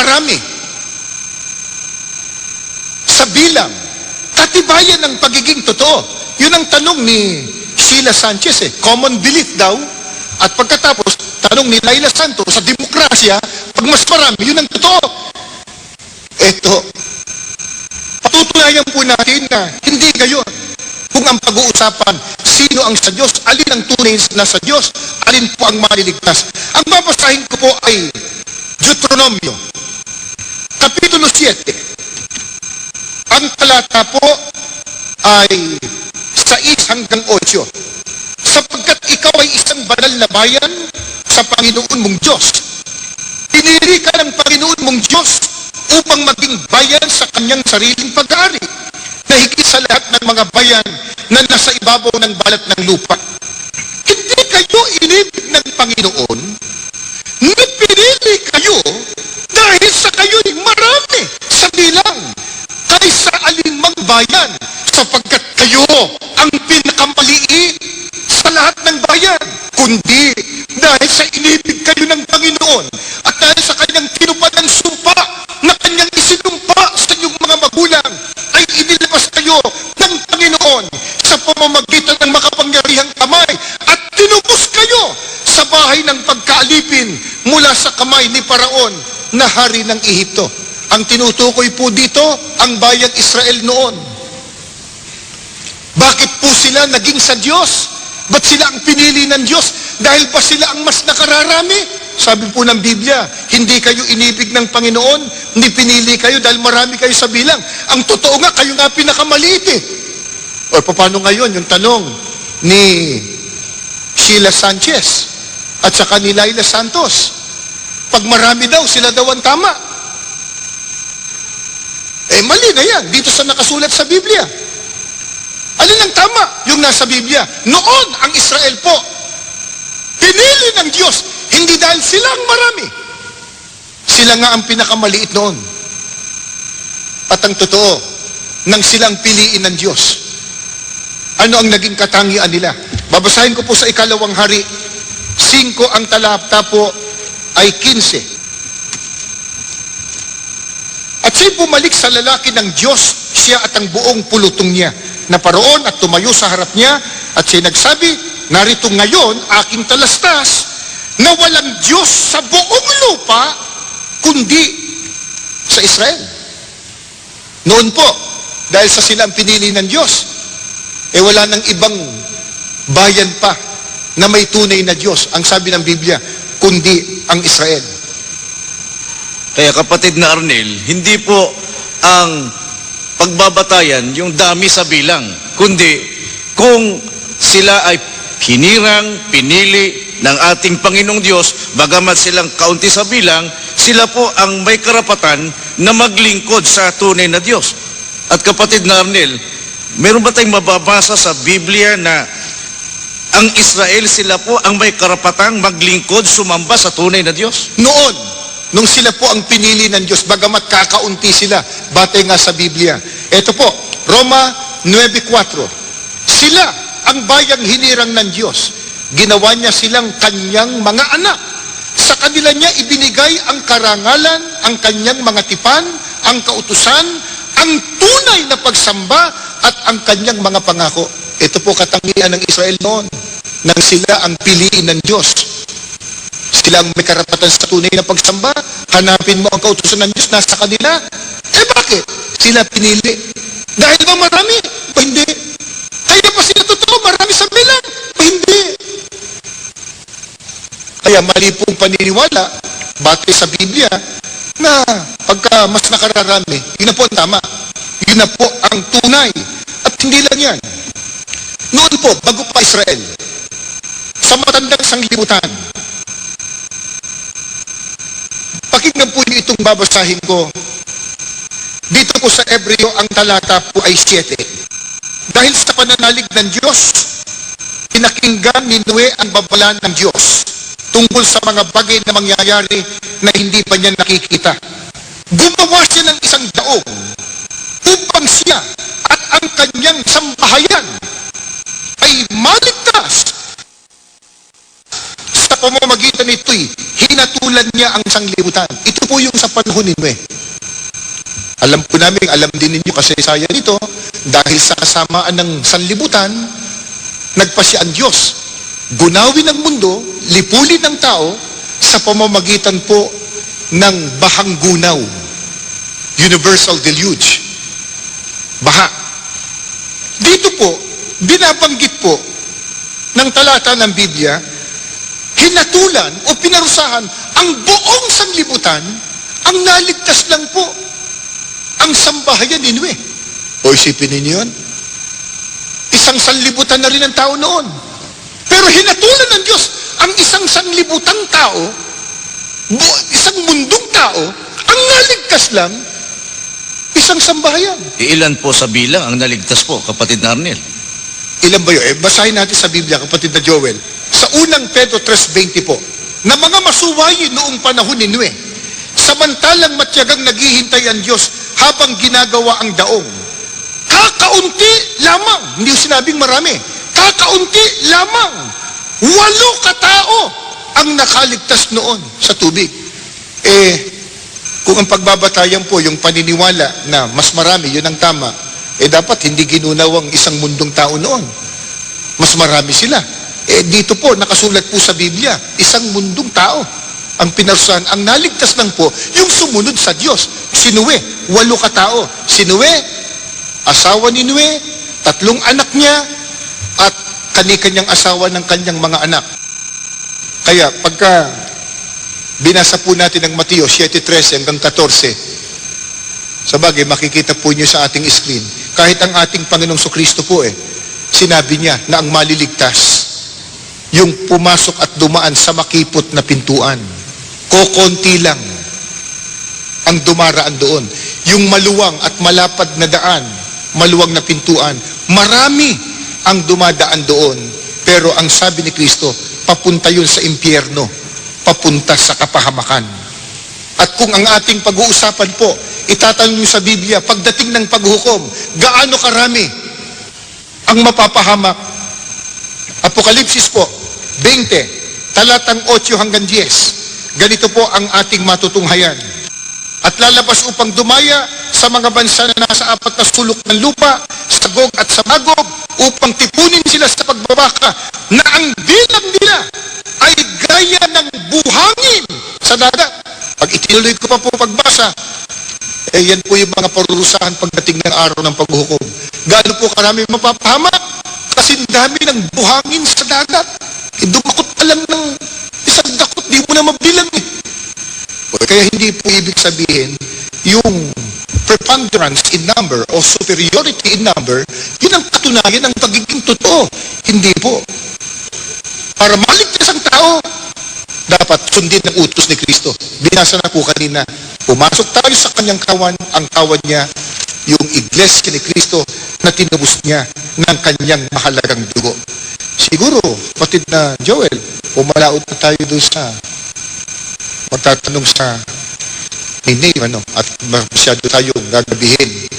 marami. Sa bilang, katibayan ng pagiging totoo. Yun ang tanong ni Sheila Sanchez Common belief daw. At pagkatapos, tanong ni Laila Santos, sa demokrasya, pag mas marami, yun ang totoo. Eto, patutunayan po natin na hindi gayon. Kung ang pag-uusapan, sino ang sa Diyos, alin ang tunay na sa Diyos, alin po ang maliligtas. Ang babasahin ko po ay Deuteronomio, Kapitulo 7. Ang talata po ay 6 hanggang 8. Sapagkat ikaw ay isang banal na bayan sa Panginoon mong Diyos. Pinili ka ng Panginoon mong Diyos upang maging bayan sa kanyang sariling pag-aari, na higit sa lahat ng mga bayan na nasa ibabaw ng balat ng lupa. Hindi kayo inibig ng Panginoon, pinili kayo dahil sa kayo'y marami sa bilang kaysa alinmang bayan, sapagkat kayo ang pinakamaliit sa lahat ng bayan, kundi dahil sa inibig kayo ng Panginoon at dahil sa kanyang tinupad ng sumpa na kanyang isinumpa sa inyong mga magulang, ay inilabas kayo ng Panginoon sa pamamagitan ng makapangyarihang kamay at tinubos kayo sa bahay ng pagkaalipin mula sa kamay ni Paraon na hari ng Ehipto. Ang tinutukoy po dito, ang bayang Israel noon. Bakit po sila naging sa Diyos? Ba't sila ang pinili ng Diyos? Dahil ba sila ang mas nakararami? Sabi po ng Biblia, hindi kayo inibig ng Panginoon, hindi pinili kayo dahil marami kayo sa bilang. Ang totoo nga, kayo nga pinakamaliit eh. O paano ngayon yung tanong ni Sheila Sanchez at saka ni Laila Santos? Pag marami daw, sila daw ang tama. Mali na yan, dito sa nakasulat sa Biblia. Alin ang tama? Yung nasa Biblia. Noon, ang Israel po, pinili ng Diyos, hindi dahil sila ang marami. Sila nga ang pinakamaliit noon. At ang totoo, nang silang piliin ng Diyos, ano ang naging katangian nila? Babasahin ko po sa Ikalawang Hari, 5 ang talata po ay 15. At siya'y bumalik sa lalaki ng Diyos, siya at ang buong pulutong niya, na Paraon at tumayo sa harap niya, at siya'y nagsabi, narito ngayon aking talastas, na walang Diyos sa buong lupa, kundi sa Israel. Noon po, dahil sa silang pinili ng Diyos, wala nang ibang bayan pa na may tunay na Diyos, ang sabi ng Biblia, kundi ang Israel. Kaya kapatid na Arnel, hindi po ang pagbabatayan yung dami sa bilang, kundi kung sila ay pinili ng ating Panginoong Diyos, bagamat silang kaunti sa bilang, sila po ang may karapatan na maglingkod sa tunay na Diyos. At kapatid na Arnel, meron ba tayong mababasa sa Biblia na ang Israel, sila po ang may karapatang maglingkod, sumamba sa tunay na Diyos? Noon, nung sila po ang pinili ng Diyos, bagamat kakaunti sila, batay nga sa Biblia. Ito po, Roma 9:4. Sila ang bayang hinirang ng Diyos. Ginawa niya silang kanyang mga anak. Sa kanila niya ibinigay ang karangalan, ang kanyang mga tipan, ang kautusan, ang tunay na pagsamba, at ang kanyang mga pangako. Ito po katangian ng Israel noon, nang sila ang piliin ng Diyos. Sila ang may karapatan sa tunay na pagsamba. Hanapin mo ang kautusan ng Diyos, nasa kanila. Bakit? Sila pinili. Dahil ba marami? O hindi? Kaya pa sila totoo, marami sa bilang? O hindi? Kaya mali pong paniniwala, batay sa Biblia, na pagka mas nakararami, yun na po ang tama. Yun na po ang tunay. At hindi lang yan. Noon po, bago pa Israel, sa matandang sanglibutan, pakinggan po niyo itong babasahin ko. Dito po sa Hebreo, ang talata po ay 7. Dahil sa pananalig ng Diyos, pinakinggan ni Noe ang babala ng Diyos tungkol sa mga bagay na mangyayari na hindi pa niya nakikita. Gumawa siya ng isang daong upang siya at ang kanyang sambahayan ay maligtas. Sa pamamagitan nito'y hinatulan niya ang sanglibutan. Ito po yung sa panahon ni Noe. Alam po namin, alam din ninyo kasaysayan nito, dahil sa kasamaan ng sanlibutan, nagpasya ang Diyos. Gunawin ang mundo, lipulin ang tao, sa pamamagitan po ng bahang gunaw. Universal deluge. Baha. Dito po, binabanggit po ng talata ng Biblia, hinatulan o pinarusahan ang buong sanlibutan, ang naligtas lang po ang sambahayan ni Noe. O isipin ninyo yun? Isang sanlibutan na rin ang tao noon. Pero hinatulan ng Diyos ang isang sanlibutang tao, isang mundong tao, ang naligtas lang, isang sambahayan. Ilan po sa bilang ang naligtas po, kapatid na Arnel? Ilan ba yun? Basahin natin sa Biblia, kapatid na Joel. Sa unang Pedro 3:20 po, na mga masuwayi noong panahon ni Noe, samantalang matyagang naghihintay ang Diyos habang ginagawa ang daong. Kakaunti lamang, hindi sinabing marami, kakaunti lamang, 8 katao ang nakaligtas noon sa tubig. Kung ang pagbabatayan po, yung paniniwala na mas marami, yun ang tama, dapat hindi ginunaw ang isang mundong tao noon. Mas marami sila. Dito po, nakasulat po sa Biblia, isang mundong tao ang pinarusahan. Ang naligtas lang po, yung sumunod sa Diyos. Si Noe, 8 katao. Si Noe, asawa ni Noe, 3 anak niya, at kani-kanyang asawa ng kanyang mga anak. Kaya, pagka binasa po natin ang Mateo 7:13 hanggang 14, sabagay, makikita po niyo sa ating screen, kahit ang ating Panginoong Kristo po sinabi niya na ang maliligtas, yung pumasok at dumaan sa makipot na pintuan. Kokonti lang ang dumaraan doon. Yung maluwang at malapad na daan, maluwang na pintuan, marami ang dumadaan doon. Pero ang sabi ni Kristo, papunta yun sa impyerno, papunta sa kapahamakan. At kung ang ating pag-uusapan po, itatanong nyo sa Biblia, pagdating ng paghukom, gaano karami ang mapapahamak? Apokalipsis po, 20, talatang 8 hanggang 10. Ganito po ang ating matutunghayan. At lalabas upang dumaya sa mga bansa na nasa 4 na sulok ng lupa, sa Gog at sa Magog, upang tipunin sila sa pagbabaka, na ang bilang nila ay gaya ng buhangin sa dagat. Pag itinuloy ko pa po pagbasa, yan po yung mga parurusahan pagdating ng araw ng paghuhukom. Gaano po karami mapapahamak? Kasi dami ng buhangin sa dagat. Dumakot pa lang ng isang dakot, di mo na mabilang Kaya hindi po ibig sabihin, yung preponderance in number o superiority in number, yun ang katunayan ng pagiging totoo. Hindi po. Para maligtas ang tao, dapat sundin ang utos ni Kristo. Binasa na po kanina, pumasok tayo sa kanyang kawan, ang kawan niya, yung iglesia ni Kristo na tinubos niya ng kanyang mahalagang dugo. Siguro, kapatid na Joel, pumalaot na tayo doon sa magtatanong sa name, at masyado tayong gagabihin.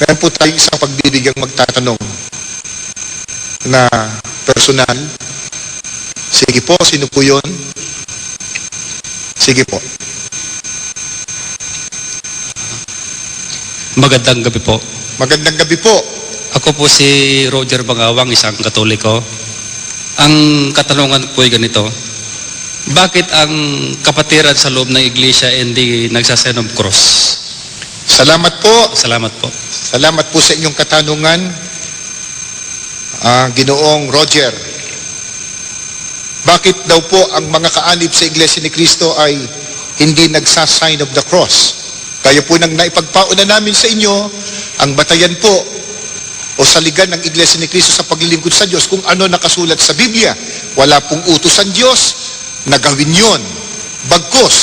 Meron po tayong isang pagbibigyang magtatanong na personal. Sige po, sino po yun? Sige po. Magandang gabi po. Magandang gabi po. Ako po si Roger Bangawang, isang Katoliko. Ang katanungan po ay ganito, bakit ang kapatiran sa loob ng iglesia hindi nagsasign of cross? Salamat po. Salamat po. Salamat po sa inyong katanungan, Ginoong Roger. Bakit daw po ang mga kaanib sa Iglesia ni Cristo ay hindi nagsasign of the cross? Kaya po nang naipagpauna namin sa inyo, ang batayan po o saligan ng Iglesia ni Cristo sa paglilingkod sa Diyos, kung ano nakasulat sa Biblia. Wala pong utos ang Diyos na gawin yon. Bagkus,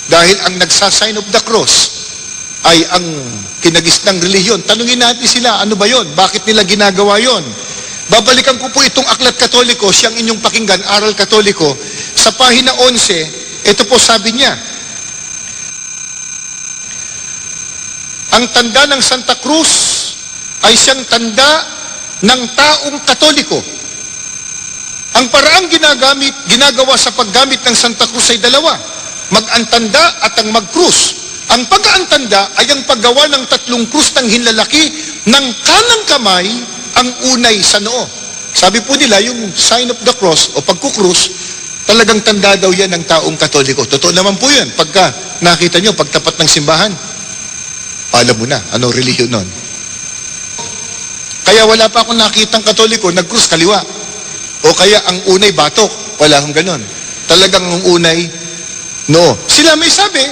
dahil ang nagsasign of the cross ay ang kinagisnang relihiyon. Tanungin natin sila, ano ba yon? Bakit nila ginagawa yon? Babalikan ko po itong Aklat Katoliko, siyang inyong pakinggan, Aral Katoliko, sa pahina 11, ito po sabi niya, ang tanda ng Santa Cruz ay siyang tanda ng taong Katoliko. Ang paraang ginagawa sa paggamit ng Santa Cruz ay dalawa. mag-antanda at ang mag-krus. Ang pag-aantanda ay ang paggawa ng 3 krus ng hinlalaki ng kanang kamay ang unay sa noo. Sabi po nila, yung sign of the cross o pagkukrus, talagang tanda daw yan ng taong Katoliko. Totoo naman po yan. Pagka nakita nyo, pagtapat ng simbahan, alam mo na, anong relihiyon nun. Kaya wala pa akong nakitang Katoliko, nag-krus kaliwa. O kaya ang unay batok, wala akong ganon. Talagang ang unay, no. Sila may sabi,